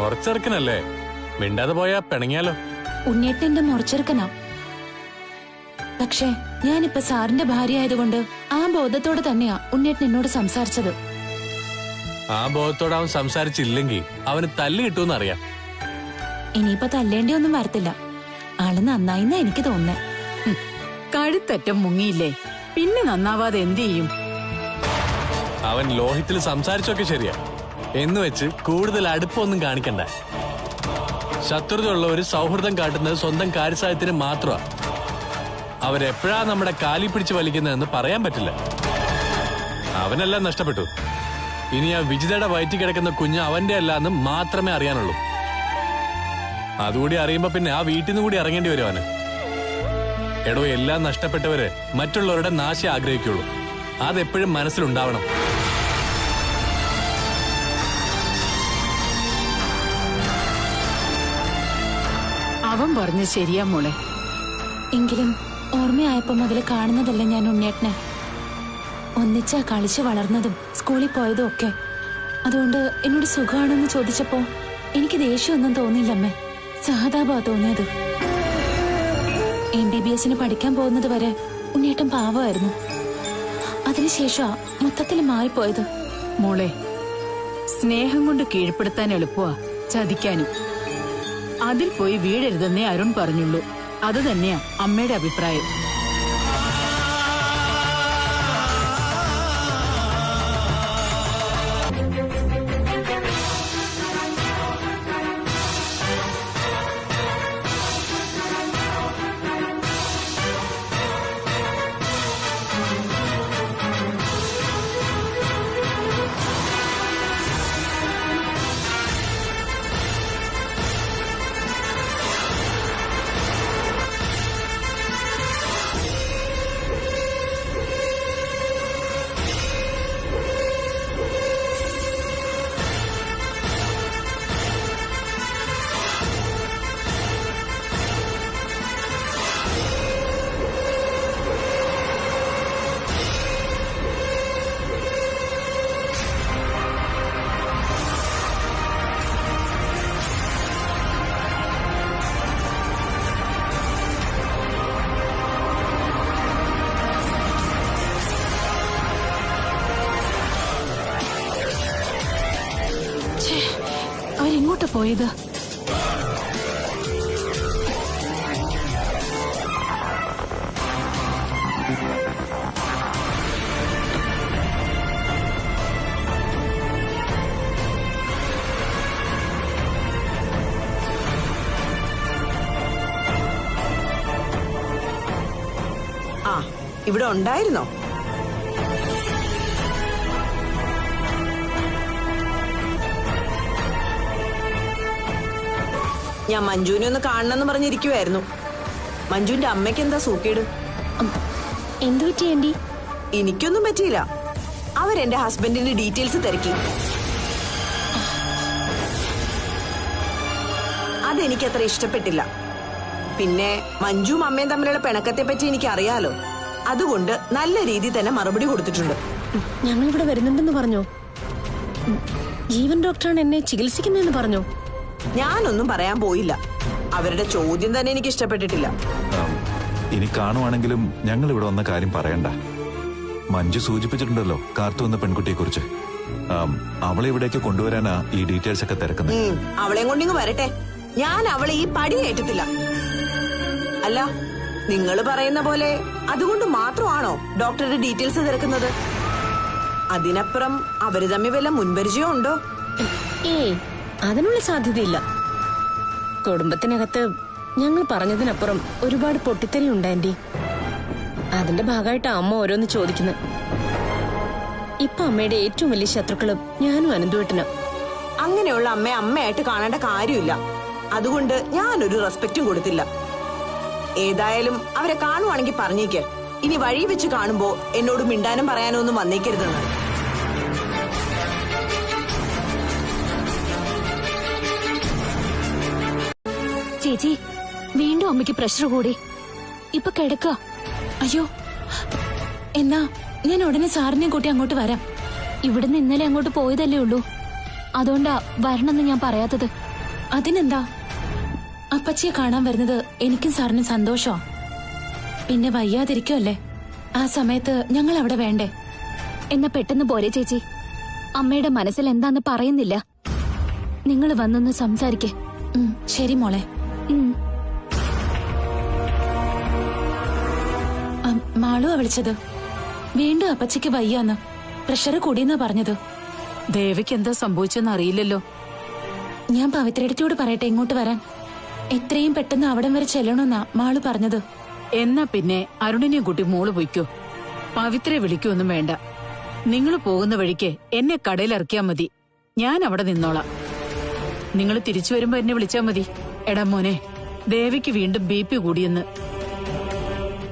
മുറച്ചെറുക്കനല്ലേ, മിണ്ടാതെ പോയാ പിണങ്ങിയാലോ. ഉണ്ണേട്ടന്റെ മുറച്ചെറുക്കനാ. പക്ഷേ ഞാനിപ്പോ സാറിന്റെ ഭാര്യ ആയതുകൊണ്ട് ആ ബോധത്തോടെ തന്നെയാ ഉണ്ണേട്ടൻ എന്നോട് സംസാരിച്ചത്. ആ ബോധത്തോടെ അവൻ സംസാരിച്ചില്ലെങ്കിൽ അവന് തല്ല് കിട്ടുമെന്ന് അറിയാം. ഇനിയിപ്പോ തല്ലേണ്ടി ഒന്നും വരത്തില്ല. ആള് നന്നായിന്നാ എനിക്ക് തോന്നുന്നേ. കഴുത്തറ്റം മുങ്ങിയില്ലേ, പിന്നെ നന്നാവാതെ എന്ത് ചെയ്യും? അവൻ ലോഹിത്തിൽ സംസാരിച്ചൊക്കെ ശരിയാ, എന്ന് വെച്ച് കൂടുതൽ അടുപ്പമൊന്നും കാണിക്കണ്ട. ശത്രുതയുള്ള ഒരു സൗഹൃദം കാട്ടുന്നത് സ്വന്തം കാര്യസാധ്യത്തിന് മാത്രമാ. അവരെപ്പോഴാ നമ്മുടെ കാലി പിടിച്ച് വലിക്കുന്നതെന്ന് പറയാൻ പറ്റില്ല. അവനെല്ലാം നഷ്ടപ്പെട്ടു. ഇനി ആ വിജിതയുടെ വയറ്റി കിടക്കുന്ന കുഞ്ഞ് അവന്റെ അല്ല എന്ന് മാത്രമേ അറിയാനുള്ളൂ. അതുകൂടി അറിയുമ്പോ പിന്നെ ആ വീട്ടിൽ നിന്ന് കൂടി ഇറങ്ങേണ്ടി വരും അവന്. എടോ, എല്ലാം നഷ്ടപ്പെട്ടവര് മറ്റുള്ളവരുടെ നാശം ആഗ്രഹിക്കുള്ളൂ. അതെപ്പോഴും മനസ്സിലുണ്ടാവണം. അവൻ പറഞ്ഞ ശരിയാ മോളെ. എങ്കിലും ഓർമ്മയായപ്പോ മുതൽ കാണുന്നതല്ല ഞാൻ ഉണ്ണേട്ടനെ. ഒന്നിച്ചാ കളിച്ചു വളർന്നതും സ്കൂളിൽ പോയതും ഒക്കെ. അതുകൊണ്ട് എന്നോട് സുഖമാണെന്ന് ചോദിച്ചപ്പോ എനിക്ക് ദേഷ്യമൊന്നും തോന്നിയില്ലമ്മേ. സഹതാപാ തോന്നിയത്. MBBS പഠിക്കാൻ പോകുന്നത് വരെ ഉണ്ണേട്ടൻ പാവമായിരുന്നു. അതിനുശേഷമാ മൊത്തത്തിൽ മാറിപ്പോയത്. മോളെ, സ്നേഹം കൊണ്ട് കീഴ്പ്പെടുത്താൻ എളുപ്പമാ, ചതിക്കാനും. അതിൽ പോയി വീഴരുതെന്നേ അരുൺ പറഞ്ഞുള്ളൂ. അത് തന്നെയാ അമ്മയുടെ അഭിപ്രായം. അവരെങ്ങോട്ടാ പോയത്? ആ, ഇവിടെ ഉണ്ടായിരുന്നോ? ഞാൻ മഞ്ജുവിനെ ഒന്ന് കാണണമെന്ന് പറഞ്ഞിരിക്കുവായിരുന്നു. മഞ്ജുവിന്റെ അമ്മയ്ക്ക് എന്താ സൂക്കേട്? എന്തു പറ്റി ആന്റി? എനിക്കൊന്നും പറ്റിയില്ല. അവരെന്റെ ഹസ്ബൻഡിന്റെ ഡീറ്റെയിൽസ് തിരക്കി. അതെനിക്കത്ര ഇഷ്ടപ്പെട്ടില്ല. പിന്നെ മഞ്ജുവും അമ്മയും തമ്മിലുള്ള പിണക്കത്തെ പറ്റി എനിക്ക് അറിയാലോ. അതുകൊണ്ട് നല്ല രീതിയിൽ തന്നെ മറുപടി കൊടുത്തിട്ടുണ്ട്. ഞങ്ങളിവിടെ വരുന്നുണ്ടെന്ന് പറഞ്ഞോ? ജീവൻ ഡോക്ടറാണ് എന്നെ ചികിത്സിക്കുന്നതെന്ന് പറഞ്ഞോ? ഞാനൊന്നും പറയാൻ പോയില്ല. അവരുടെ ചോദ്യം തന്നെ എനിക്ക് ഇഷ്ടപ്പെട്ടിട്ടില്ല. ഇനി കാണുവാണെങ്കിലും ഞങ്ങൾ ഇവിടെ വന്ന കാര്യം പറയണ്ട. മഞ്ജു സൂചിപ്പിച്ചിട്ടുണ്ടല്ലോ കാർത്തു എന്ന പെൺകുട്ടിയെ കുറിച്ച്. അവളെ ഇവിടേക്ക് കൊണ്ടുവരാനാ ഈ ഡീറ്റെയിൽസ് ഒക്കെ തിരക്കുന്നത്. അവളെയും കൊണ്ടിങ്ങ് വരട്ടെ. ഞാൻ അവളെ ഈ പടി ഏറ്റിട്ടില്ല. അല്ല, നിങ്ങൾ പറയുന്ന പോലെ അതുകൊണ്ട് മാത്രമാണോ ഡോക്ടറുടെ ഡീറ്റെയിൽസ് തിരക്കുന്നത്? അതിനപ്പുറം അവര് തമ്മിൽ വല്ല മുൻപരിചയം ഉണ്ടോ? ഏയ്, അതിനുള്ള സാധ്യതയില്ല. കുടുംബത്തിനകത്ത് ഞങ്ങൾ പറഞ്ഞതിനപ്പുറം ഒരുപാട് പൊട്ടിത്തെറി ഉണ്ടാൻറ്റി. അതിന്റെ ഭാഗമായിട്ട് അമ്മ ഓരോന്ന് ചോദിക്കുന്നത്. ഇപ്പൊ അമ്മയുടെ ഏറ്റവും വലിയ ശത്രുക്കളും ഞാനും അനന്തുവേട്ടനും. അങ്ങനെയുള്ള അമ്മയെ അമ്മയായിട്ട് കാണേണ്ട കാര്യമില്ല. അതുകൊണ്ട് ഞാനൊരു റെസ്പെക്റ്റും കൊടുത്തില്ല. ഏതായാലും അവരെ കാണുവാണെങ്കിൽ പറഞ്ഞേക്ക്. ഇനി വഴി വെച്ച് കാണുമ്പോ എന്നോട് മിണ്ടാനും പറയാനോ ഒന്നും വന്നേക്കരുതെന്ന്. ചേച്ചി, വീണ്ടും അമ്മയ്ക്ക് പ്രഷർ കൂടി. ഇപ്പൊ കിടക്കുക. അയ്യോ, എന്നാ ഞാൻ ഉടനെ സാറിനെ കൂട്ടി അങ്ങോട്ട് വരാം. ഇവിടുന്ന് ഇന്നലെ അങ്ങോട്ട് പോയതല്ലേ ഉള്ളൂ. അതുകൊണ്ടാ വരണമെന്ന് ഞാൻ പറയാത്തത്. അതിനെന്താ? അപ്പച്ചിയെ കാണാൻ വരുന്നത് എനിക്കും സാറിനും സന്തോഷമാ. പിന്നെ വയ്യാതിരിക്കുമല്ലേ, ആ സമയത്ത് ഞങ്ങൾ അവിടെ വേണ്ടേ? എന്നാ പെട്ടെന്ന് പോരെ ചേച്ചി. അമ്മയുടെ മനസ്സിൽ എന്താന്ന് പറയുന്നില്ല. നിങ്ങൾ വന്നൊന്ന് സംസാരിക്കേ. ശരി മോളെ. മാളുവാ വിളിച്ചത്. വീണ്ടും അപ്പച്ചിക്ക് വയ്യാന്ന്, പ്രഷർ കൂടിയെന്നാ പറഞ്ഞത്. ദേവിക്ക് എന്താ സംഭവിച്ചെന്ന് അറിയില്ലല്ലോ. ഞാൻ പവിത്രേടത്തിയോട് പറയട്ടെ ഇങ്ങോട്ട് വരാൻ. എത്രയും പെട്ടെന്ന് അവിടം വരെ ചെല്ലണമെന്നാ മാളു പറഞ്ഞത്. എന്നാ പിന്നെ അരുണിനെയും കൂട്ടി മോള് പൊയ്ക്കോ. പവിത്രയെ വിളിക്കൊന്നും വേണ്ട. നിങ്ങൾ പോകുന്ന വഴിക്ക് എന്നെ കടയിൽ ഇറക്കിയാ മതി. ഞാൻ അവിടെ നിന്നോളാം. നിങ്ങൾ തിരിച്ചു വരുമ്പോ എന്നെ വിളിച്ചാ മതി. എടാ മോനെ, ദേവിക്ക് വീണ്ടും BP കൂടിയെന്ന്.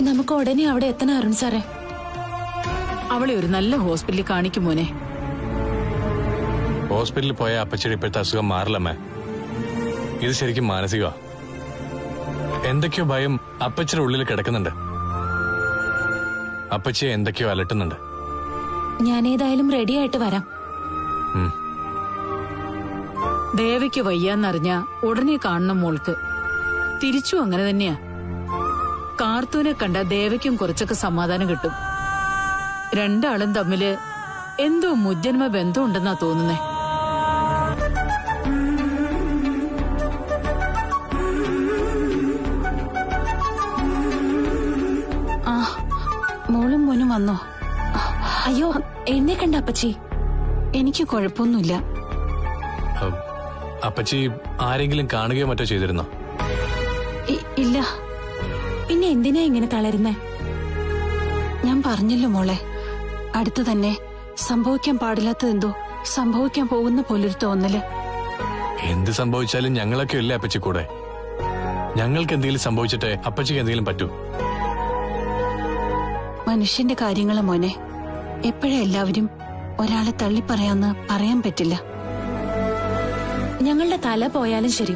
നമുക്ക് ഉടനെ അവിടെ എത്തണം അരുൺ സാറേ. അവളെ ഒരു നല്ല ഹോസ്പിറ്റലിൽ കാണിക്കും മോനെ. ഹോസ്പിറ്റലിൽ പോയ അപ്പച്ചിയുടെ ഇപ്പോഴത്തെ അസുഖം മാറില്ലമ്മേ. ഇത് ശരിക്കും മാനസികമാ. എന്തൊക്കെയോ ഭയം അപ്പച്ചിയുടെ ഉള്ളിൽ കിടക്കുന്നുണ്ട്. അപ്പച്ചിയെ എന്തൊക്കെയോ അലട്ടുന്നുണ്ട്. ഞാൻ ഏതായാലും റെഡി ആയിട്ട് വരാം. ദേവിക്ക് വയ്യാന്നറിഞ്ഞ ഉടനെ കാണണം മോൾക്ക്. തിരിച്ചു അങ്ങനെ തന്നെയാ. കാർത്തൂനെ കണ്ട ദേവിക്കും കുറച്ചൊക്കെ സമാധാനം കിട്ടും. രണ്ടാളും തമ്മില് എന്തോ മുജ്ജന്മ ബന്ധമുണ്ടെന്നാ തോന്നുന്നേ. മോളും മോനും വന്നോ? അയ്യോ, എന്നെ കണ്ട അപ്പച്ചി? എനിക്ക് കുഴപ്പമൊന്നുമില്ല. അപ്പച്ചി ആരെങ്കിലും കാണുകയോ മറ്റോ ചെയ്തിരുന്നോ? ഇല്ല. പിന്നെ എന്തിനാ ഇങ്ങനെ തളരുന്നേ? ഞാൻ പറഞ്ഞല്ലോ മോളെ, അടുത്ത് തന്നെ സംഭവിക്കാൻ പാടില്ലാത്തതെന്തോ സംഭവിക്കാൻ പോകുന്ന പോലൊരു തോന്നല്. എന്ത് സംഭവിച്ചാലും ഞങ്ങളൊക്കെ ഇല്ലേ അപ്പച്ചി കൂടെ? ഞങ്ങൾക്ക് എന്തെങ്കിലും സംഭവിച്ചിട്ടേ അപ്പച്ചിക്ക് എന്തെങ്കിലും പറ്റൂ? മനുഷ്യന്റെ കാര്യങ്ങളെ മോനെ, എപ്പോഴാ എല്ലാവരും ഒരാളെ തള്ളിപ്പറയാന്ന് പറയാൻ പറ്റില്ല. ഞങ്ങളുടെ തല പോയാലും ശരി,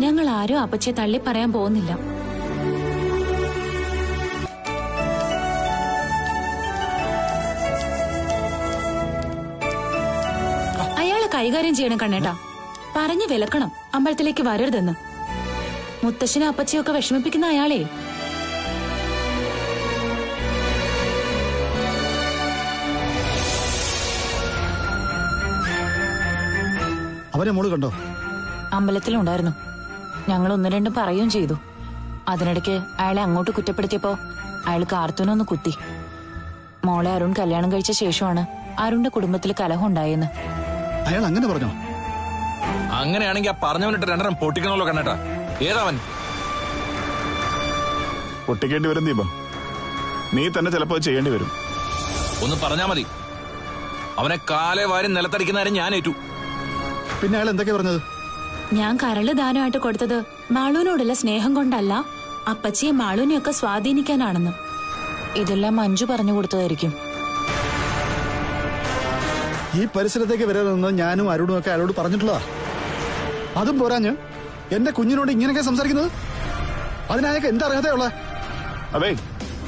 ഞങ്ങൾ ആരും അപ്പച്ചിയെ തള്ളിപ്പറയാൻ പോകുന്നില്ല. അയാളെ കൈകാര്യം ചെയ്യണം കണ്ണേട്ടാ. പറഞ്ഞു വിലക്കണം അമ്പലത്തിലേക്ക് വരരുതെന്ന്. മുത്തശ്ശനും അപ്പച്ചിയൊക്കെ വിഷമിപ്പിക്കുന്ന അയാളെ. അവരെ മോള് കണ്ടോ? അമ്പലത്തിലുണ്ടായിരുന്നു. ഞങ്ങൾ ഒന്ന് രണ്ടും പറയുകയും ചെയ്തു. അതിനിടയ്ക്ക് അയാളെ അങ്ങോട്ട് കുറ്റപ്പെടുത്തിയപ്പോ അയാൾ കാർത്തൂനൊന്ന് കുത്തി. മോളെ അരുൺ കല്യാണം കഴിച്ച ശേഷമാണ് അരുണിന്റെ കുടുംബത്തിൽ കലഹം ഉണ്ടായെന്ന്. അയാൾ അങ്ങനെ പറഞ്ഞോ? അങ്ങനെയാണെങ്കിൽ ആ പറഞ്ഞവനിട്ട് രണ്ടെണ്ണം പൊട്ടിക്കണല്ലോ കണ്ണേട്ടാ. ഏതാവൻ? പൊട്ടിക്കേണ്ടി വരും ദീപം. നീ തന്നെ ചിലപ്പോ ചെയ്യേണ്ടി വരും. ഒന്ന് പറഞ്ഞാ മതി. അവനെ കാലെ വാരി നിലത്തടിക്കുന്നവരെ ഞാൻ ഏറ്റു. പിന്നെ അയാൾ എന്തൊക്കെയാ പറഞ്ഞത്? ഞാൻ കരള് ദാനമായിട്ട് കൊടുത്തത് മാളൂനോടുള്ള സ്നേഹം കൊണ്ടല്ല, അപ്പച്ചിയെ മാളൂനെയൊക്കെ സ്വാധീനിക്കാനാണെന്ന്. ഇതെല്ലാം മഞ്ജു പറഞ്ഞു കൊടുത്തതായിരിക്കും. ഈ പരിസരത്തേക്ക് വരരുതെന്ന് ഞാനും അരുണും ഒക്കെ അയാളോട് പറഞ്ഞിട്ടുള്ളതാ. അതും പോരാഞ്ഞ് എന്റെ കുഞ്ഞിനോട് ഇങ്ങനെയൊക്കെ സംസാരിക്കുന്നത്? അതിനയാൾക്ക് എന്താ അർഹതയുള്ള? അതെ,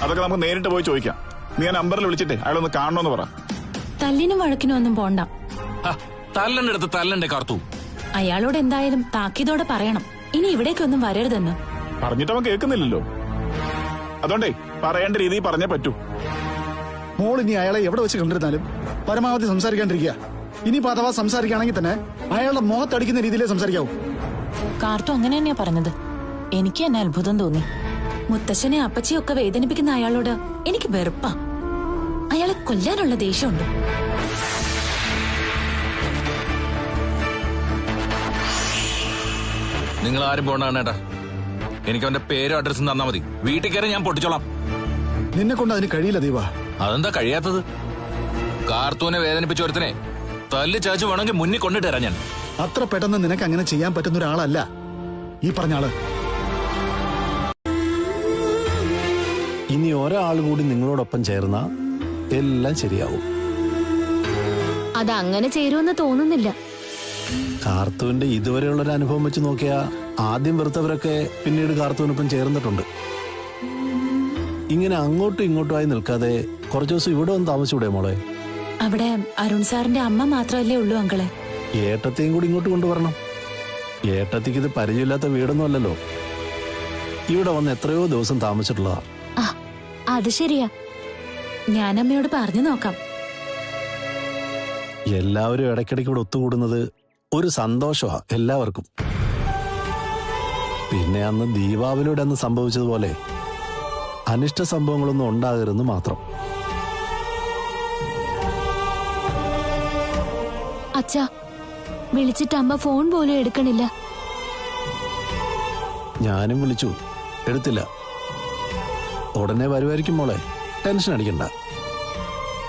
അതൊക്കെ നമുക്ക് നേരിട്ട് പോയി ചോദിക്കാം. നീ ആ നമ്പറിൽ വിളിച്ചിട്ടേ അയാളൊന്ന് കാണണമെന്ന് പറ. തല്ലിനും വഴക്കിനും ഒന്നും പോണ്ട. തല്ലന്റെ അടുത്ത് തല്ലണ്ടേ കാർത്തു? അയാളോട് എന്തായാലും താക്കീതോടെ പറയണം, ഇനി ഇവിടേക്കൊന്നും വരരുതെന്ന്. പറഞ്ഞിട്ട് അവൻ കേൾക്കുന്നില്ലല്ലോ. അതുകൊണ്ടേ പറയേണ്ട രീതിയിൽ പറഞ്ഞേ പറ്റൂ. മോൾ ഇനി അയാളെ എവിടെ വെച്ച് കണ്ടിരുന്നാലും പരമാവധി സംസാരിക്കാണ്ടിരിക്കുക. ഇനി അഥവാ സംസാരിക്കുകയാണെങ്കിൽ തന്നെ അയാളുടെ മുഖത്തടിക്കുന്ന രീതിയിലേ സംസാരിക്കാവൂ. കാർത്തു അങ്ങനെ തന്നെയാ പറഞ്ഞത്. എനിക്ക് എന്നെ അത്ഭുതം തോന്നി. മുത്തശ്ശനെ അപ്പച്ചിയൊക്കെ വേദനിപ്പിക്കുന്ന അയാളോട് എനിക്ക് വെറുപ്പാ. അയാളെ കൊല്ലാനുള്ള ദേഷ്യമുണ്ട്. നിങ്ങൾ ആരും പോകണേട്ടാ. എനിക്ക് അവന്റെ പേരും അഡ്രസ്സും തന്നാ മതി. വീട്ടിൽ കയറി ഞാൻ പൊട്ടിച്ചോളാം. നിന്നെ കൊണ്ട് അതിന് കഴിയില്ല ദീപ. അതെന്താ കഴിയാത്തത്? കാർത്തൂനെ വേദനിപ്പിച്ച ഒരുത്തനെ തല്ലി ചാച്ചു വേണമെങ്കിൽ മുന്നിൽ കൊണ്ടിട്ട് തരാം ഞാൻ. അത്ര പെട്ടെന്ന് നിനക്ക് അങ്ങനെ ചെയ്യാൻ പറ്റുന്ന ഒരാളല്ല ഈ പറഞ്ഞ ആള്. ഇനി ഒരാൾ കൂടി നിങ്ങളോടൊപ്പം ചേർന്നാ എല്ലാം ശരിയാവും. അതങ്ങനെ ചേരുമെന്ന് തോന്നുന്നില്ല. കാർത്തൂവിന്റെ ഇതുവരെയുള്ളൊരു അനുഭവം വെച്ച് നോക്കിയാ ആദ്യം വെറുത്തവരൊക്കെ പിന്നീട് കാർത്തൂവിനൊപ്പം ചേർന്നിട്ടുണ്ട്. ഇങ്ങനെ അങ്ങോട്ടും ഇങ്ങോട്ടുമായി നിൽക്കാതെ കുറച്ചു ദിവസം ഇവിടെ ഒന്ന് താമസിച്ചൂടെ മോളെ? അവിടെ അരുൺ സാറിന്റെ അമ്മ മാത്രമല്ലേ ഉള്ളൂ അങ്കളെ. ഏട്ടത്തെയും കൂടി ഇങ്ങോട്ട് കൊണ്ടുവരണം. ഏട്ടത്തിക്ക് ഇത് പരിചയമില്ലാത്ത വീടൊന്നും അല്ലല്ലോ. ഇവിടെ വന്ന് എത്രയോ ദിവസം താമസിച്ചിട്ടുള്ളതാ. ആ അത് ശരിയാ. ഞാൻ അമ്മയോട് പറഞ്ഞു നോക്കാം. എല്ലാവരും ഇടയ്ക്കിടയ്ക്ക് ഇവിടെ ഒത്തുകൂടുന്നത് ഒരു സന്തോഷമാ എല്ലാവർക്കും. പിന്നെ അന്ന് ദീപാവലിയുടെ അന്ന് സംഭവിച്ചതുപോലെ അനിഷ്ട സംഭവങ്ങളൊന്നും ഉണ്ടാകരുതെന്ന് മാത്രം. അച്ഛാ, വിളിച്ചിട്ട് അമ്മ ഫോൺ പോലും എടുക്കണില്ല. ഞാനും വിളിച്ചു, എടുത്തില്ല. ഉടനെ വരുമായിരിക്കും മോളെ, ടെൻഷൻ അടിക്കണ്ട.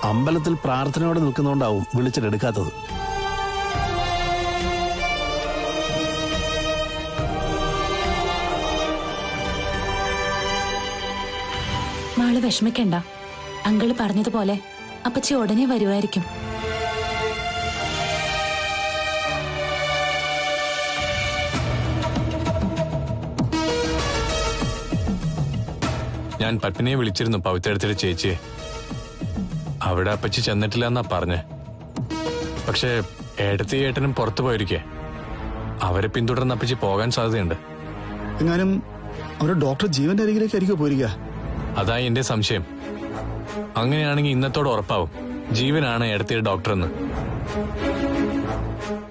അമ്പലത്തിൽ പ്രാർത്ഥനയോടെ നിൽക്കുന്നോണ്ടാവും വിളിച്ചിട്ട് എടുക്കാത്തത്. മാള് വിഷമിക്കണ്ട. അങ്കിള് പറഞ്ഞതുപോലെ അപ്പച്ചി ഉടനെ വരുമായിരിക്കും. ഞാൻ പത്നിയെ വിളിച്ചിരുന്നു, പവിത്രയുടെ ചേച്ചിയെ. അവിടെ അപ്പച്ചി ചെന്നിട്ടില്ല എന്നാ പറഞ്ഞേ. പക്ഷേ ഏട്ടത്തി ഏട്ടനും പുറത്തു പോയിരിക്കേ. അവരെ പിന്തുടർന്ന് അപ്പച്ചി പോകാൻ സാധ്യതയുണ്ട്. എങ്ങാനും അവരുടെ ഡോക്ടർ ജീവന്റെ അരികിലേക്കായിരിക്കും പോയിരിക്കുക. അതായി എന്റെ സംശയം. അങ്ങനെയാണെങ്കിൽ ഇന്നത്തോടെ ഉറപ്പാവും ജീവനാണ് ഏടത്തിയുടെ ഡോക്ടർ എന്ന്.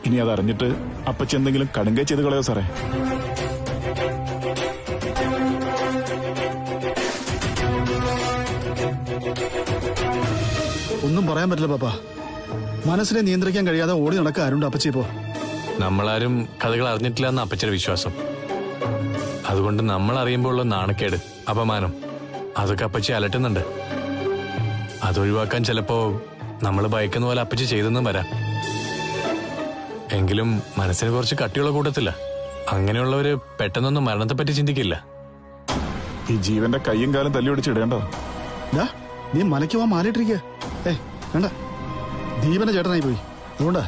ഇനി അതറിഞ്ഞിട്ട് അപ്പച്ചി എന്തെങ്കിലും കടുങ്കൈ ചെയ്ത് കളയോ സാറേ? ഒന്നും പറയാൻ പറ്റില്ല പാപ്പ. മനസ്സിനെ നിയന്ത്രിക്കാൻ കഴിയാതെ ഓടി നടക്കുക അരുണ്ട് അപ്പച്ചി. ഇപ്പോ നമ്മളാരും കഥകൾ അറിഞ്ഞിട്ടില്ല എന്ന അപ്പച്ചിയുടെ വിശ്വാസം. അതുകൊണ്ട് നമ്മൾ അറിയുമ്പോൾ ഉള്ള നാണക്കേട്, അപമാനം, അതൊക്കെ അപ്പച്ചി അലട്ടുന്നുണ്ട്. അതൊഴിവാക്കാൻ ചിലപ്പോ നമ്മൾ ഭയക്കുന്ന പോലെ അപ്പച്ചി ചെയ്തെന്നും വരാം. എങ്കിലും മനസ്സിന് കുറച്ച് കട്ടിയുള്ള കൂട്ടത്തില്ല. അങ്ങനെയുള്ളവര് പെട്ടെന്നൊന്നും മരണത്തെപ്പറ്റി ചിന്തിക്കില്ല. ഈ ജീവന്റെ കയ്യും കാലും തല്ലി ഒടിച്ചിടേണ്ടോ? നീ മലയ്ക്ക് പോവാൻ മാലിട്ടിരിക്കുക. വേണ്ട, ദീപന്റെ ചേട്ടനായി പോയി. അതുകൊണ്ടാ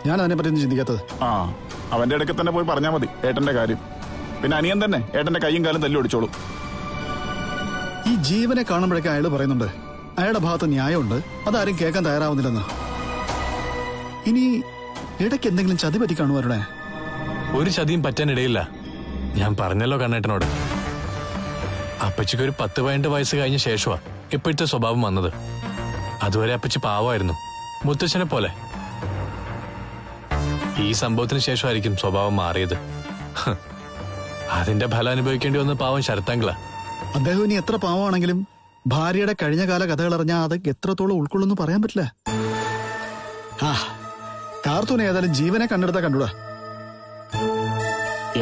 ഞാൻ അതിനെപ്പറ്റി ഒന്നും ചിന്തിക്കാത്തത്. ആ, അവന്റെ ഇടയ്ക്ക് തന്നെ പോയി പറഞ്ഞാൽ മതി ഏട്ടന്റെ കാര്യം. പിന്നെ അനിയൻ തന്നെ ഏട്ടന്റെ കയ്യും കാലും തല്ലി ഒടിച്ചോളൂ. ഈ ജീവനെ കാണുമ്പോഴേക്കും അയാൾ പറയുന്നുണ്ട് അയാളുടെ ഭാഗത്ത് ന്യായമുണ്ട്, അതാരും കേൾക്കാൻ തയ്യാറാവുന്നില്ലെന്ന്. ഇനി ഇടയ്ക്ക് എന്തെങ്കിലും ചതി പറ്റി കാണുവാരുടെ? ഒരു ചതിയും പറ്റാനിടയില്ല. ഞാൻ പറഞ്ഞല്ലോ കണ്ണേട്ടനോട്, അപ്പച്ചിക്ക് ഒരു 10-12 വയസ്സ് കഴിഞ്ഞ ശേഷമാ ഇപ്പോഴത്തെ സ്വഭാവം വന്നത്. അതുവരെ അപ്പച്ചി പാവമായിരുന്നു, മുത്തച്ഛനെ പോലെ. ഈ സംഭവത്തിന് ശേഷമായിരിക്കും സ്വഭാവം മാറിയത്. അതിന്റെ ഫലം അനുഭവിക്കേണ്ടി വന്ന പാവം ശരത്താങ്കള. അദ്ദേഹം ഇനി എത്ര പാവമാണെങ്കിലും ഭാര്യയുടെ കഴിഞ്ഞകാല കഥകൾ അറിഞ്ഞാൽ അത് എത്രത്തോളം ഉൾക്കൊള്ളുന്നു പറയാൻ പറ്റില്ല. കാർത്തൂനെ ഏതായാലും ജീവനെ കണ്ടെടുത്താ കണ്ടുടാ.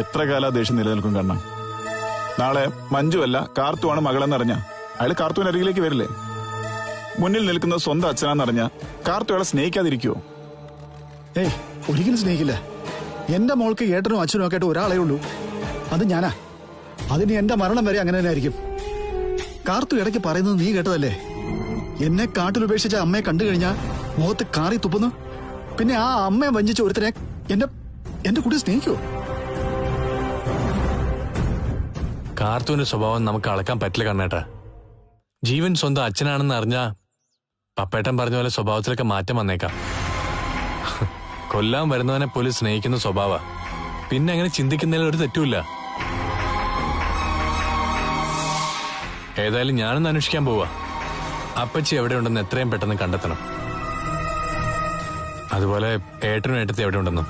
എത്ര കാല ദേഷ്യം നിലനിൽക്കും കണ്ണ? നാളെ മഞ്ജുവല്ല കാർത്തുവാണ് മകളെന്നറിഞ്ഞ അയാൾ കാർത്തുവിന് അരികിലേക്ക് വരില്ലേ? മുന്നിൽ നിൽക്കുന്നത് സ്വന്തം അച്ഛനാന്നറിഞ്ഞ കാർത്തു അയാളെ സ്നേഹിക്കാതിരിക്കുവോ? ഒരിക്കലും സ്നേഹിക്കില്ല. എന്റെ മോൾക്ക് ഏട്ടനും അച്ഛനും ഒക്കെ ആയിട്ട് ഒരാളേ ഉള്ളൂ, അത് ഞാനാ. അതിന് എന്റെ മരണം വരെ അങ്ങനെ തന്നെ ആയിരിക്കും. കാർത്തു ഇടയ്ക്ക് പറയുന്നത് നീ കേട്ടതല്ലേ? എന്നെ കാട്ടിലുപേക്ഷിച്ച അമ്മയെ കണ്ടു കഴിഞ്ഞാൽ മുഖത്ത് കാറി തുപ്പുന്നു. പിന്നെ ആ അമ്മയെ വഞ്ചിച്ച ഒരുത്തനെ എന്റെ കുട്ടി സ്നേഹിക്കുവോ? കാർത്തുവിന്റെ സ്വഭാവം നമുക്ക് അളക്കാൻ പറ്റില്ല കണ്ണേട്ടാ. ജീവൻ സ്വന്തം അച്ഛനാണെന്ന് അറിഞ്ഞാ പപ്പേട്ടൻ പറഞ്ഞ പോലെ സ്വഭാവത്തിലൊക്കെ മാറ്റം വന്നേക്കാം. കൊല്ലാൻ വരുന്നവനെ പോലും സ്നേഹിക്കുന്ന സ്വഭാവ. പിന്നെ അങ്ങനെ ചിന്തിക്കുന്നതിൽ ഒരു തെറ്റുമില്ല. ഏതായാലും ഞാനൊന്ന് അന്വേഷിക്കാൻ പോവാ. അപ്പച്ചി എവിടെയുണ്ടെന്ന് എത്രയും പെട്ടെന്ന് കണ്ടെത്തണം. അതുപോലെ ഏട്ടനും ഏട്ടത്തി എവിടെയുണ്ടെന്നും.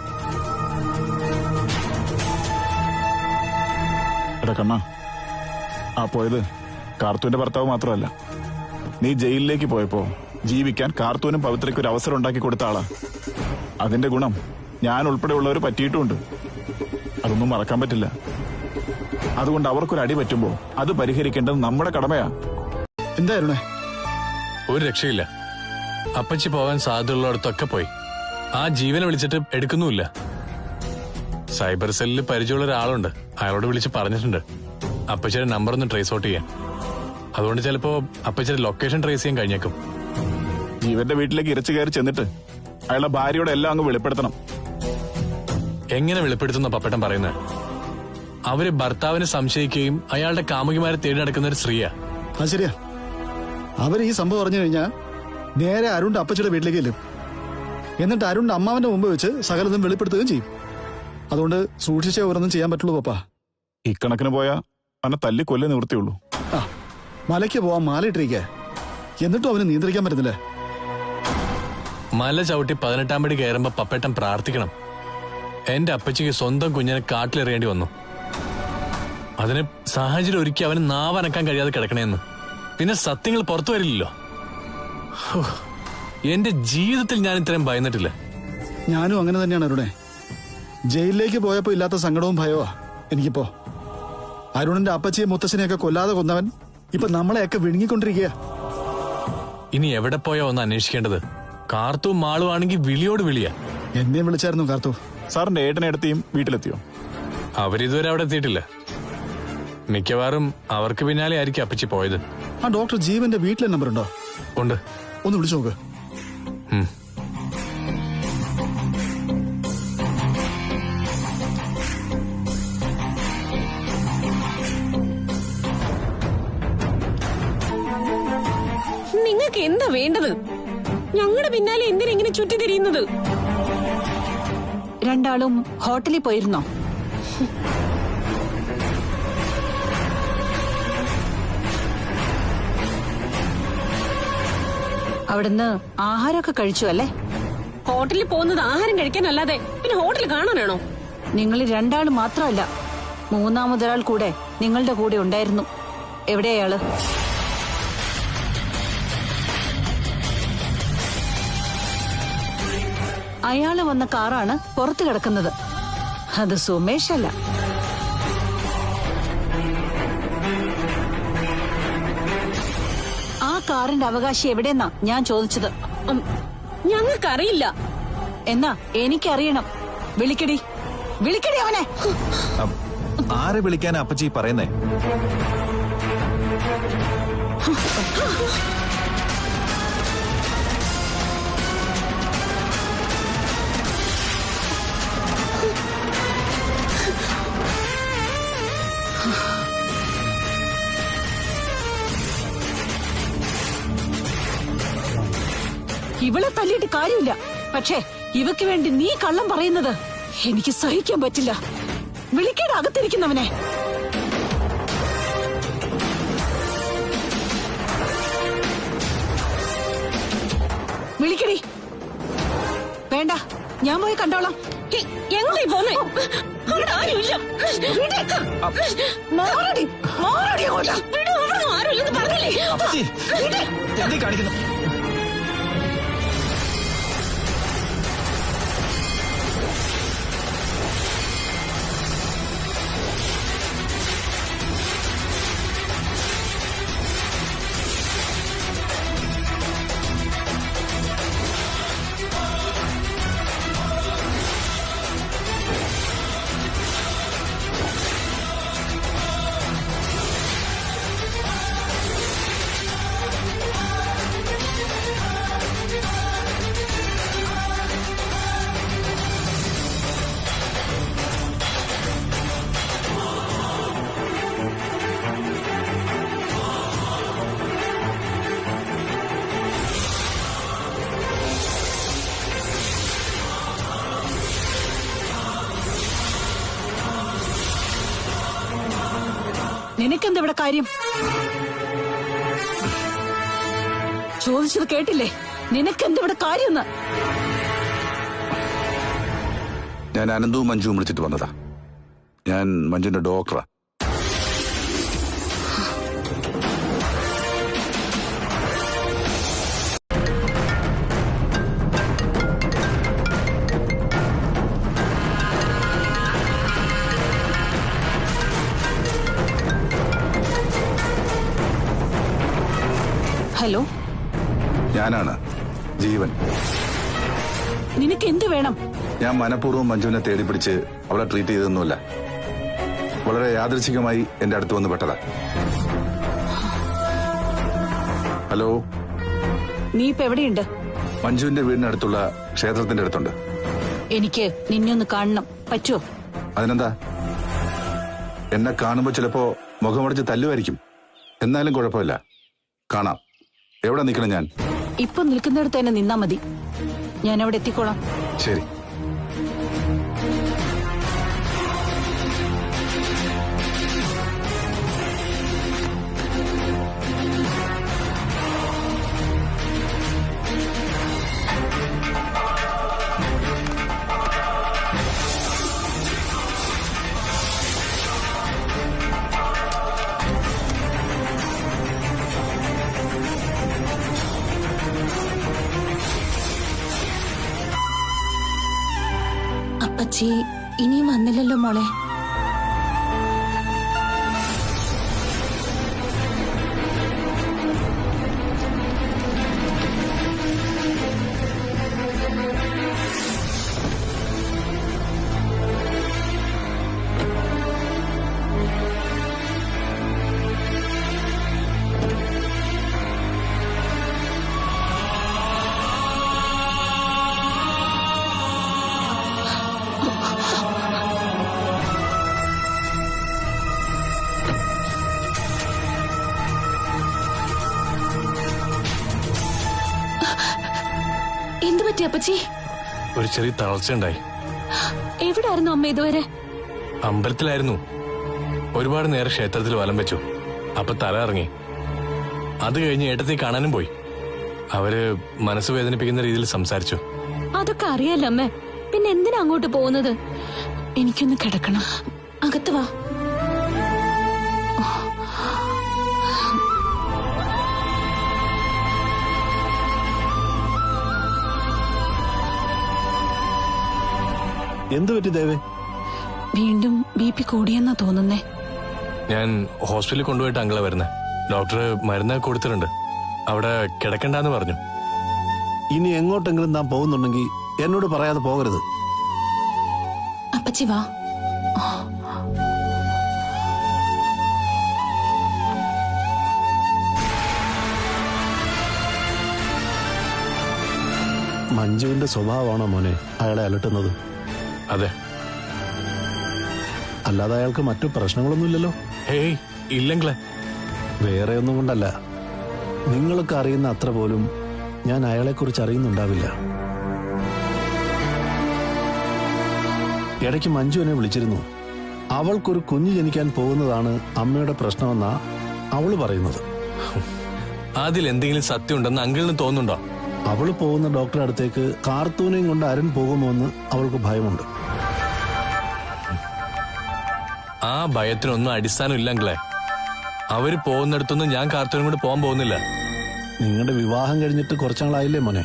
എടാ കണ്ണ, ആ പോയത് കാർത്തുവിന്റെ ഭർത്താവ് മാത്രമല്ല. നീ ജയിലിലേക്ക് പോയപ്പോ ജീവിക്കാൻ കാർത്തുവിനും പവിത്രയ്ക്ക് ഒരു അവസരം ഉണ്ടാക്കി കൊടുത്ത ആളാ. അതിന്റെ ഗുണം ഞാൻ ഉൾപ്പെടെയുള്ളവർ പറ്റിയിട്ടുമുണ്ട്. അതൊന്നും മറക്കാൻ പറ്റില്ല. അതുകൊണ്ട് അവർക്കൊരു അടി പറ്റുമ്പോ അത് പരിഹരിക്കേണ്ടത് നമ്മുടെ കടമയാ. എന്തായിരുന്നേ? ഒരു രക്ഷയില്ല. അപ്പച്ചി പോകാൻ സാധ്യതയുള്ളിടത്തൊക്കെ പോയി. ആ ജീവനെ വിളിച്ചിട്ട് എടുക്കുന്നുമില്ല. സൈബർ സെല്ലിൽ പരിചയമുള്ള ഒരാളുണ്ട്, അയാളോട് വിളിച്ച് പറഞ്ഞിട്ടുണ്ട് അപ്പച്ചിയുടെ നമ്പർ ഒന്ന് ട്രേസ് ഔട്ട് ചെയ്യാൻ. അതുകൊണ്ട് ചിലപ്പോ അപ്പച്ചിയുടെ ലൊക്കേഷൻ ട്രേസ് ചെയ്യാൻ കഴിഞ്ഞേക്കും. ജീവന്റെ വീട്ടിലേക്ക് ഇരച്ചു കയറി ചെന്നിട്ട് അയാളുടെ ഭാര്യയോട് എല്ലാം അങ്ങ് വെളിപ്പെടുത്തണം. എങ്ങനെ വെളിപ്പെടുത്തുന്ന പപ്പേട്ടൻ പറയുന്നത്? അവര് ഭർത്താവിനെ സംശയിക്കുകയും അയാളുടെ കാമുകിമാരെ തേടി നടക്കുന്ന ഒരു സ്ത്രീയാ. അത് ശരിയാ. അവര് ഈ സംഭവം അറിഞ്ഞു കഴിഞ്ഞാൽ നേരെ അരുണിന്റെ അപ്പച്ചിയുടെ വീട്ടിലേക്ക് ചെല്ലും. എന്നിട്ട് അരുണിന്റെ അമ്മാവന്റെ മുമ്പ് വെച്ച് സകലതും വെളിപ്പെടുത്തുകയും ചെയ്യും. അതുകൊണ്ട് സൂക്ഷിച്ചേ ഓരോന്നും ചെയ്യാൻ പറ്റുള്ളൂ പപ്പാ. ഇക്കണക്കിന് പോയാ അവനെ തല്ലി കൊല്ലേ നിവൃത്തിയുള്ളൂ. ആ മലയ്ക്ക് പോവാൻ മാലയിട്ടിരിക്കുക, എന്നിട്ടും അവന് നിയന്ത്രിക്കാൻ പറ്റുന്നില്ല. മല ചവിട്ടി 18-ാം പടി കയറുമ്പോ പപ്പേട്ടൻ പ്രാർത്ഥിക്കണം. എന്റെ അപ്പച്ചിക്ക് സ്വന്തം കുഞ്ഞിനെ കാട്ടിലെറിയേണ്ടി വന്നു. അതിന് സാഹചര്യം ഒരുക്കി അവന് നാവനക്കാൻ കഴിയാതെ കിടക്കണേന്ന്. പിന്നെ സത്യങ്ങൾ പുറത്തു വരില്ലല്ലോ. എന്റെ ജീവിതത്തിൽ ഞാൻ ഇത്രയും ഭയന്നിട്ടില്ല. ഞാനും അങ്ങനെ തന്നെയാണ് അരുണേ. ജയിലിലേക്ക് പോയപ്പോ ഇല്ലാത്ത സങ്കടവും ഭയവാ എനിക്കിപ്പോ. അരുണിന്റെ അപ്പച്ചിയെ മുത്തച്ഛനെയൊക്കെ കൊല്ലാതെ കൊന്നവൻ ഇപ്പൊ നമ്മളെയൊക്കെ വിഴുങ്ങിക്കൊണ്ടിരിക്കുക. ഇനി എവിടെ പോയാ ഒന്ന് അന്വേഷിക്കേണ്ടത്? കാർത്തു മാളും ആണെങ്കിൽ വിളിയോട് വിളിയാ. എന്നെയും വിളിച്ചായിരുന്നു കാർത്തു. സാറിന്റെ ഏട്ടനെടുത്തിയും വീട്ടിലെത്തിയോ? അവരിതുവരെ അവിടെ എത്തിയിട്ടില്ല. മിക്കവാറും അവർക്ക് പിന്നാലെ ആയിരിക്കും അപ്പച്ചി പോയത്. ആ ഡോക്ടർ ജീവന്റെ വീട്ടിലെ നമ്പർ ഉണ്ടോ? ഉണ്ട്, ഒന്ന് വിളിച്ചു നോക്ക്. നിങ്ങൾക്ക് എന്താ വേണ്ടത്? ഞങ്ങളുടെ പിന്നാലെ എന്തിനെങ്ങനെ ചുറ്റിത്തിരിയുന്നത്? രണ്ടാളും ഹോട്ടലിൽ പോയിരുന്നോ? അവിടുന്ന് ആഹാരമൊക്കെ കഴിച്ചു അല്ലേ? ഹോട്ടലിൽ പോകുന്നത് ആഹാരം കഴിക്കാനല്ലാതെ പിന്നെ ഹോട്ടൽ കാണാനാണോ? നിങ്ങൾ രണ്ടാള് മാത്രമല്ല, മൂന്നാമതൊരാൾ കൂടെ നിങ്ങളുടെ കൂടെ ഉണ്ടായിരുന്നു. എവിടെയാള്? അയാള് വന്ന കാറാണ് പുറത്തു കിടക്കുന്നത്. അത് സുമേഷ് അല്ല. ആ കാറിന്റെ അവകാശി എവിടെന്നാ ഞാൻ ചോദിച്ചത്. ഞങ്ങൾക്കറിയില്ല. എന്നാ എനിക്കറിയണം. വിളിക്കടി, വിളിക്കടി അവനെ. ആരെ വിളിക്കാനാ അപ്പച്ചി പറയുന്നേ? ഇവളെ തല്ലിയിട്ട് കാര്യമില്ല. പക്ഷേ ഇവക്ക് വേണ്ടി നീ കള്ളം പറയുന്നത് എനിക്ക് സഹിക്കാൻ പറ്റില്ല. വിളിക്കേണ്ട അകത്തിരിക്കുന്നവനെ. വിളിക്കടി. വേണ്ട, ഞാൻ പോയി കണ്ടോളാം. എങ്ങോട്ടേ പോന്നേ? മാറടി, മാറടി അങ്ങോട്ട്. ആരുമില്ലെന്ന് പറഞ്ഞില്ലേ? കാണിക്കുന്നു. നിനക്കെന്താ ഇവിടെ കാര്യം? ചോദിച്ചത് കേട്ടില്ലേ? നിനക്കെന്താ ഇവിടെ കാര്യം? ഞാൻ അനന്തവും മഞ്ജുവും വിളിച്ചിട്ട് വന്നതാ. ഞാൻ മഞ്ജുവിന്റെ ഡോക്ടറാ. ഹലോ, ഞാനാണ് ജീവൻ. നിനക്ക് എന്ത് വേണം? ഞാൻ മനഃപൂർവ്വം മഞ്ജുവിനെ തേടി പിടിച്ച് അവളെ ട്രീറ്റ് ചെയ്തൊന്നുമില്ല. വളരെ യാദൃച്ഛികമായി എന്റെ അടുത്ത് വന്ന് പെട്ടതാ. ഹലോ, നീ ഇപ്പൊ എവിടെയുണ്ട്? മഞ്ജുവിന്റെ വീടിനടുത്തുള്ള ക്ഷേത്രത്തിന്റെ അടുത്തുണ്ട്. എനിക്ക് നിന്നെ ഒന്ന് കാണണം, പറ്റുമോ? അതിനെന്താ? എന്നെ കാണുമ്പോ ചിലപ്പോ മുഖമടിച്ച് തല്ലുമായിരിക്കും. എന്നാലും കുഴപ്പമില്ല, കാണാം. എവിടെ നിൽക്കണം ഞാൻ? ഇപ്പൊ നിൽക്കുന്നിടത്ത് തന്നെ നിന്നാ മതി. ഞാൻ അവിടെ എത്തിക്കോളാം. ശരി. അപ്പച്ചി ഇനിയും വന്നില്ലല്ലോ മോളെ. എന്തു പറ്റി അപ്പച്ചി? ഒരു ചെറിയ തളർച്ചയുണ്ടായി. എവിടായിരുന്നു അമ്മ ഇതുവരെ? അമ്പലത്തിലായിരുന്നു. ഒരുപാട് നേരം ക്ഷേത്രത്തിൽ വലം വെച്ചു. അപ്പൊ തല ഇറങ്ങി. അത് കഴിഞ്ഞ് ഏട്ടത്തെ കാണാനും പോയി. അവര് മനസ്സ് വേദനിപ്പിക്കുന്ന രീതിയിൽ സംസാരിച്ചു. അതൊക്കെ അറിയാലോ അമ്മ, പിന്നെ എന്തിനാ അങ്ങോട്ട് പോകുന്നത്? എനിക്കൊന്ന് കിടക്കണം. അകത്ത് വാ. എന്തു പറ്റി ദേവേ? വീണ്ടും BP കൂടിയെന്നാ തോന്നുന്നേ. ഞാൻ ഹോസ്പിറ്റലിൽ കൊണ്ടുപോയിട്ട് അങ്കിളെ വരുന്നേ. ഡോക്ടർ മരുന്ന് കൊടുത്തിട്ടുണ്ട്. അവിടെ കിടക്കണ്ടെന്ന് പറഞ്ഞു. ഇനി എങ്ങോട്ടെങ്കിലും താൻ പോകുന്നുണ്ടെങ്കിൽ എന്നോട് പറയാതെ പോകരുത്. അപ്പച്ചി വാ. മഞ്ജുവിന്റെ സ്വഭാവമാണോ മോനെ അയാളെ അലട്ടുന്നത്? അതെ. അല്ലാതെ അയാൾക്ക് മറ്റു പ്രശ്നങ്ങളൊന്നുമില്ലല്ലോ? ഹേയ് ഇല്ലെങ്കിലേ. വേറെ ഒന്നും കൊണ്ടല്ല, നിങ്ങളൊക്കെ അറിയുന്ന അത്ര പോലും ഞാൻ അയാളെക്കുറിച്ച് അറിയുന്നുണ്ടാവില്ല. ഇടയ്ക്ക് മഞ്ജു എന്നെ വിളിച്ചിരുന്നു. അവൾക്കൊരു കുഞ്ഞ് ജനിക്കാൻ പോകുന്നതാണ് അമ്മയുടെ പ്രശ്നമെന്നാ അവള് പറയുന്നത്. അതിലെന്തെങ്കിലും സത്യം ഉണ്ടെന്ന് അങ്കിളിന് തോന്നുന്നുണ്ടോ? അവള് പോകുന്ന ഡോക്ടറെ അടുത്തേക്ക് കാർത്തൂനെയും കൊണ്ട് അരുൺ പോകുമോ എന്ന് അവൾക്ക് ഭയമുണ്ട്. ആ ഭയത്തിനൊന്നും അടിസ്ഥാനം ഇല്ലെങ്കിലേ. അവര് പോകുന്നിടത്തൊന്നും ഞാൻ കാർത്തൂനും കൂടെ പോകാൻ പോകുന്നില്ല. നിങ്ങളുടെ വിവാഹം കഴിഞ്ഞിട്ട് കുറച്ചാളായില്ലേ മോനെ?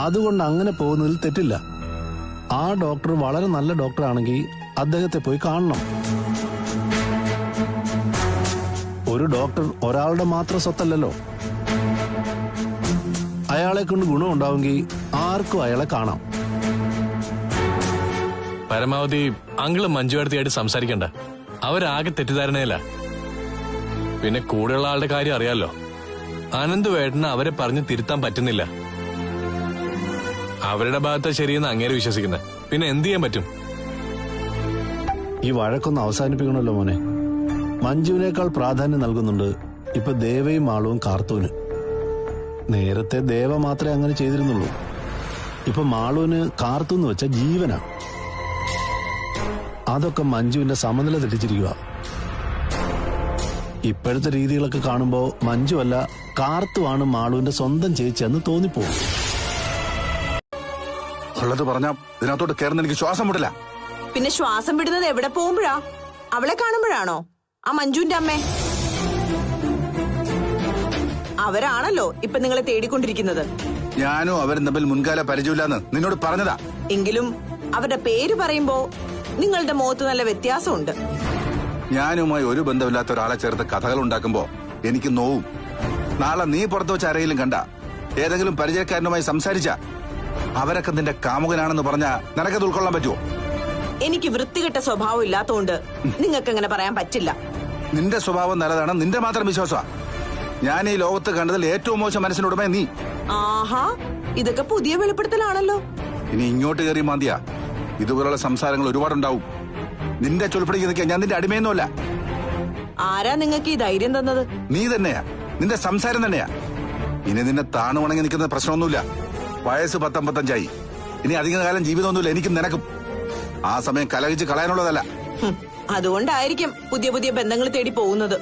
അതുകൊണ്ട് അങ്ങനെ പോകുന്നതിൽ തെറ്റില്ല. ആ ഡോക്ടർ വളരെ നല്ല ഡോക്ടറാണെങ്കിൽ അദ്ദേഹത്തെ പോയി കാണണം. ഒരു ഡോക്ടർ ഒരാളുടെ മാത്രം സ്വത്തല്ലല്ലോ. അയാളെ കൊണ്ട് ഗുണമുണ്ടാവുമെങ്കിൽ ആർക്കും അയാളെ കാണാം. പരമാവധി അങ്കിള് മഞ്ജുവാർത്തിയായിട്ട് സംസാരിക്കണ്ട. അവരാകെ തെറ്റിദ്ധാരണയില്ല. പിന്നെ കൂടെയുള്ള ആളുടെ കാര്യം അറിയാലോ. അനന്തുവേട്ടന് അവരെ പറഞ്ഞ് തിരുത്താൻ പറ്റുന്നില്ല. അവരുടെ ഭാഗത്ത് ശരിയെന്ന് അങ്ങേരെ വിശ്വസിക്കുന്നത്. പിന്നെ എന്ത് ചെയ്യാൻ പറ്റും? ഈ വഴക്കൊന്ന് അവസാനിപ്പിക്കണമല്ലോ മോനെ. മഞ്ജുവിനേക്കാൾ പ്രാധാന്യം നൽകുന്നുണ്ട് ഇപ്പൊ ദേവയും മാളവും കാർത്തൂന്. നേരത്തെ ദേവ മാത്രമേ അങ്ങനെ ചെയ്തിരുന്നുള്ളൂ. ഇപ്പൊ മാളുവിന് കാർത്തൂന്ന് വെച്ച ജീവനാ. അതൊക്കെ മഞ്ജുവിന്റെ സമനില തെറ്റിച്ചിരിക്കുക. ഇപ്പോഴത്തെ രീതികളൊക്കെ കാണുമ്പോ മഞ്ജു അല്ല കാർത്തുവാണ് മാളുവിന്റെ സ്വന്തം ചേച്ചിയെന്ന് തോന്നിപ്പോകും. ഉള്ളത് പറഞ്ഞാ ഇതിനകത്തോട്ട് കയറുന്ന എനിക്ക് ശ്വാസം വിടില്ല. പിന്നെ ശ്വാസം വിടുന്നത് എവിടെ പോകുമ്പോഴാ? അവളെ കാണുമ്പോഴാണോ? ആ മഞ്ജുവിന്റെ അമ്മേ. അവരാണല്ലോ ഇപ്പൊ നിങ്ങളെ തേടിക്കൊണ്ടിരിക്കുന്നത്. ഞാനും അവരും തമ്മിൽ മുൻകാല പരിചയമില്ലാന്ന് നിന്നോട് പറഞ്ഞതാ. എങ്കിലും അവരുടെ പേര് പറയുമ്പോ നിങ്ങളുടെ മുഖത്ത് നല്ല വ്യത്യാസമുണ്ട്. ഞാനുമായി ഒരു ബന്ധമില്ലാത്ത ഒരാളെ ചേർത്ത് കഥകൾ ഉണ്ടാക്കുമ്പോ എനിക്ക് നോവും. നാളെ നീ പുറത്തു വെച്ച് ആരെങ്കിലും കണ്ട, ഏതെങ്കിലും പരിചയക്കാരനുമായി സംസാരിച്ച, അവരൊക്കെ നിന്റെ കാമുകനാണെന്ന് പറഞ്ഞാ നിനക്കത് ഉൾക്കൊള്ളാൻ പറ്റുമോ? എനിക്ക് വൃത്തികെട്ട സ്വഭാവം ഇല്ലാത്തതുകൊണ്ട് നിങ്ങൾക്ക് അങ്ങനെ പറയാൻ പറ്റില്ല. നിന്റെ സ്വഭാവം നല്ലതാണ്, നിന്റെ മാത്രം വിശ്വാസമാ. ഞാൻ ഈ ലോകത്ത് കണ്ടതിൽ ഏറ്റവും മോശം മനസ്സിനുടമ നീ. ആഹാ, ഇതൊക്കെ പുതിയ വെളിപ്പെടുത്തലാണല്ലോ. ഇനി ഇങ്ങോട്ട് കയറി മാന്തിയ ഇതുപോലുള്ള സംസാരങ്ങൾ ഒരുപാടുണ്ടാവും. നിന്റെ ചൊൽപ്പടിക്ക് നിൽക്കാൻ ഞാൻ നിന്റെ അടിമയൊന്നുമല്ല. ആരാ നിങ്ങൾക്ക് ഈ ധൈര്യം തന്നത്? നീ തന്നെയാ, നിന്റെ സംസാരം തന്നെയാ. ഇനി നിന്നെ താണുവണങ്ങി നിൽക്കുന്ന പ്രശ്നമൊന്നുമില്ല. വയസ്സ് 55 ഇനി അധിക കാലം ജീവിതമൊന്നുമില്ല എനിക്കും നിനക്കും. ആ സമയം കലഹിച്ച് കളയാനുള്ളതല്ല. അതുകൊണ്ടായിരിക്കും പുതിയ പുതിയ ബന്ധങ്ങൾ തേടി പോകുന്നത്.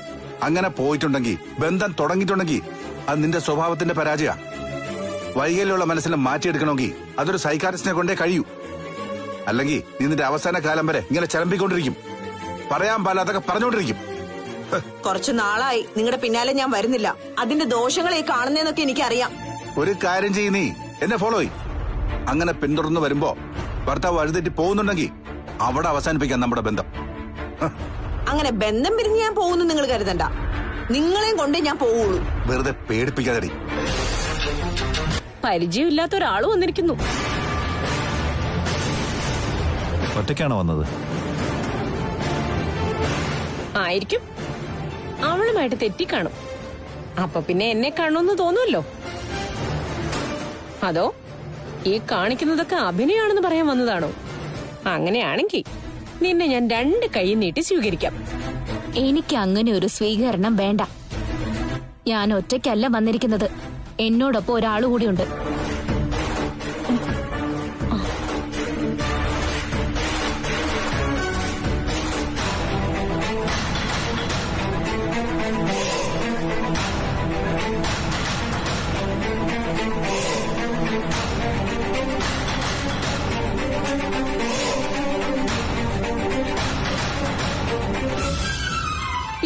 അങ്ങനെ പോയിട്ടുണ്ടെങ്കിൽ, ബന്ധം തുടങ്ങിയിട്ടുണ്ടെങ്കിൽ അത് നിന്റെ സ്വഭാവത്തിന്റെ പരാജയ. വൈകല്യമുള്ള മനസ്സിനെ മാറ്റിയെടുക്കണമെങ്കിൽ അതൊരു സൈക്കാട്രിസ്റ്റിനെ കൊണ്ടേ കഴിയൂ. അല്ലെങ്കിൽ നീ നിന്റെ അവസാന കാലം വരെ ഇങ്ങനെ ചലമ്പിക്കൊണ്ടിരിക്കും. പറയാൻ പാടില്ലാതൊക്കെ പറഞ്ഞുകൊണ്ടിരിക്കും. കുറച്ചു നാളായി നിങ്ങളുടെ പിന്നാലെ ഞാൻ വരുന്നില്ല. അതിന്റെ ദോഷങ്ങളെ കാണുന്നതെന്നൊക്കെ എനിക്കറിയാം. ഒരു കാര്യം ചെയ്യ്, നീ എന്നെ ഫോളോ ചെയ്. അങ്ങനെ പിന്തുടർന്ന് വരുമ്പോ ഭർത്താവ് വഴിതെറ്റി പോകുന്നുണ്ടെങ്കിൽ അവിടെ അവസാനിപ്പിക്കാം നമ്മുടെ ബന്ധം. അങ്ങനെ ബന്ധം പിരിഞ്ഞ് ഞാൻ പോകുന്നു നിങ്ങൾ കരുതണ്ട. നിങ്ങളെയും കൊണ്ടേ ഞാൻ പോവുള്ളൂ. വെറുതെ പേടിപ്പിക്കാതെടി. പരിചയമില്ലാത്ത ഒരാൾ വന്നിരിക്കുന്നു. ഒറ്റയ്ക്കാണോ വന്നത്? ആയിരിക്കും. അവളുമായിട്ട് തെറ്റിക്കാണും. അപ്പൊ പിന്നെ എന്നെ കാണുമെന്ന് തോന്നുമല്ലോ. അതോ ഈ കാണിക്കുന്നതൊക്കെ അഭിനയാണെന്ന് പറയാൻ വന്നതാണോ? അങ്ങനെയാണെങ്കിൽ നിന്നെ ഞാൻ 2 കൈ നീട്ടി സ്വീകരിക്കാം. എനിക്ക് അങ്ങനെ ഒരു സ്വീകരണം വേണ്ട. ഞാൻ ഒറ്റയ്ക്കല്ല വന്നിരിക്കുന്നത്, എന്നോടൊപ്പം ഒരാളുകൂടിയുണ്ട്.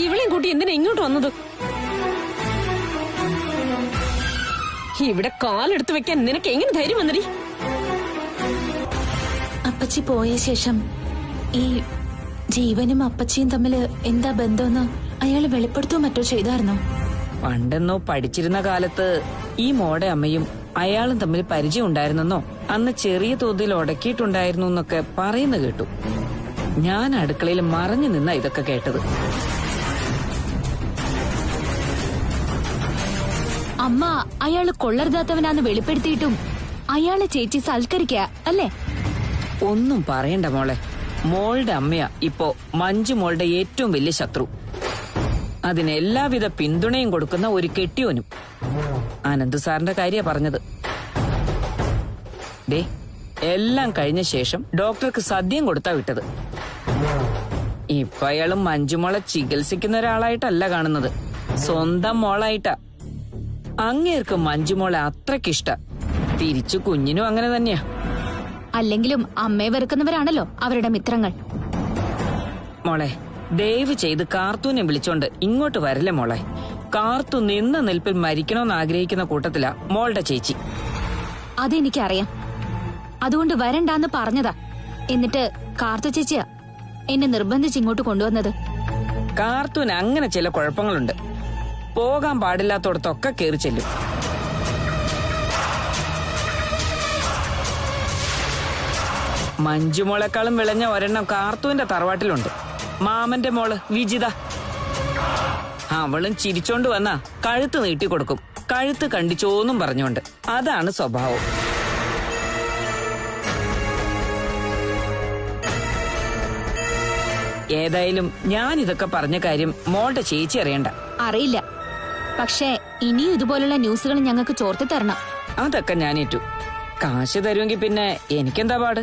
ഇവളെയും കൂട്ടി എന്തിനാ ഇങ്ങോട്ട് വന്നത്? ഇവിടെ കാലെടുത്ത് വെക്കാൻ നിനക്ക് എങ്ങനെ ധൈര്യം വന്നടി? അപ്പച്ചി പോയ ശേഷം ഈ ജീവനും അപ്പച്ചിയും തമ്മിൽ എന്താ ബന്ധമെന്ന് അയാൾ വെളിപ്പെടുത്തുകയോ മറ്റോ ചെയ്തായിരുന്നോ? പണ്ടെന്നോ പഠിച്ചിരുന്ന കാലത്ത് ഈ മോടെ അമ്മയും അയാളും തമ്മിൽ പരിചയം ഉണ്ടായിരുന്നെന്നോ അന്ന് ചെറിയ തോതിൽ ഉടക്കിയിട്ടുണ്ടായിരുന്നു എന്നൊക്കെ പറയുന്നു കേട്ടു. ഞാൻ അടുക്കളയിൽ മറഞ്ഞു നിന്നാ ഇതൊക്കെ കേട്ടത്. അമ്മ അയാള് കൊള്ളരുതാത്തവനാന്ന് വെളിപ്പെടുത്തിയിട്ടും അയാളെ ചേച്ചി സൽക്കരിക്കുക അല്ലേ? ഒന്നും പറയണ്ട മോളെ. മോളുടെ അമ്മയാ ഇപ്പോ മഞ്ജു മോളുടെ ഏറ്റവും വലിയ ശത്രു. അതിന് എല്ലാവിധ പിന്തുണയും കൊടുക്കുന്ന ഒരു കെട്ടിയോനും. ആനന്ദ് സാറിന്റെ കാര്യ പറഞ്ഞത്. ദേ, എല്ലാം കഴിഞ്ഞ ശേഷം ഡോക്ടർക്ക് സദ്യം കൊടുത്താ വിട്ടത്. ഇപ്പൊ അയാളും മഞ്ജുമോളെ ചികിത്സിക്കുന്ന ഒരാളായിട്ടല്ല കാണുന്നത്, സ്വന്തം മോളായിട്ടാ. അങ്ങേർക്ക് മഞ്ജുമോളെ അത്രക്കിഷ്ട. തിരിച്ചു കുഞ്ഞിനും അങ്ങനെ തന്നെയാ. അല്ലെങ്കിലും അമ്മയെ വെറുക്കുന്നവരാണല്ലോ അവരുടെ മിത്രങ്ങൾ. മോളെ, ദയവ് ചെയ്ത് കാർത്തൂനെ വിളിച്ചോണ്ട് ഇങ്ങോട്ട് വരില്ലേ മോളെ. കാർത്തു നിന്ന നിൽപ്പിൽ മരിക്കണമെന്ന് ആഗ്രഹിക്കുന്ന കൂട്ടത്തിലാ മോളുടെ ചേച്ചി. അതെനിക്കറിയാം, അതുകൊണ്ട് വരണ്ടാന്ന് പറഞ്ഞതാ. എന്നിട്ട് കാർത്തു ചേച്ചിയാ എന്നെ നിർബന്ധിച്ച് ഇങ്ങോട്ട് കൊണ്ടുവന്നത്. കാർത്തൂന് അങ്ങനെ ചില കുഴപ്പങ്ങളുണ്ട്. പോകാൻ പാടില്ലാത്തോടത്തൊക്കെ കയറി ചെല്ലും. മഞ്ജുമോളെക്കാളും വിളഞ്ഞ ഒരെണ്ണം കാർത്തൂന്റെ തറവാട്ടിലുണ്ട്. മാമന്റെ മോള് വിജിത. അവളും ചിരിച്ചോണ്ട് വന്നാ കഴുത്ത് നീട്ടിക്കൊടുക്കും, കഴുത്ത് കണ്ടിച്ചോന്നും പറഞ്ഞോണ്ട്. അതാണ് സ്വഭാവം. ഏതായാലും ഞാൻ ഇതൊക്കെ പറഞ്ഞ കാര്യം മോളുടെ ചേച്ചി അറിയണ്ട. അറിയില്ല, പക്ഷേ ഇനിയും ഇതുപോലുള്ള ന്യൂസുകൾ ഞങ്ങൾക്ക് ചോർത്തി തരണം. അതൊക്കെ ഞാൻ ഏറ്റു. കാശ് തരുമെങ്കിൽ പിന്നെ എനിക്കെന്താ പാട്?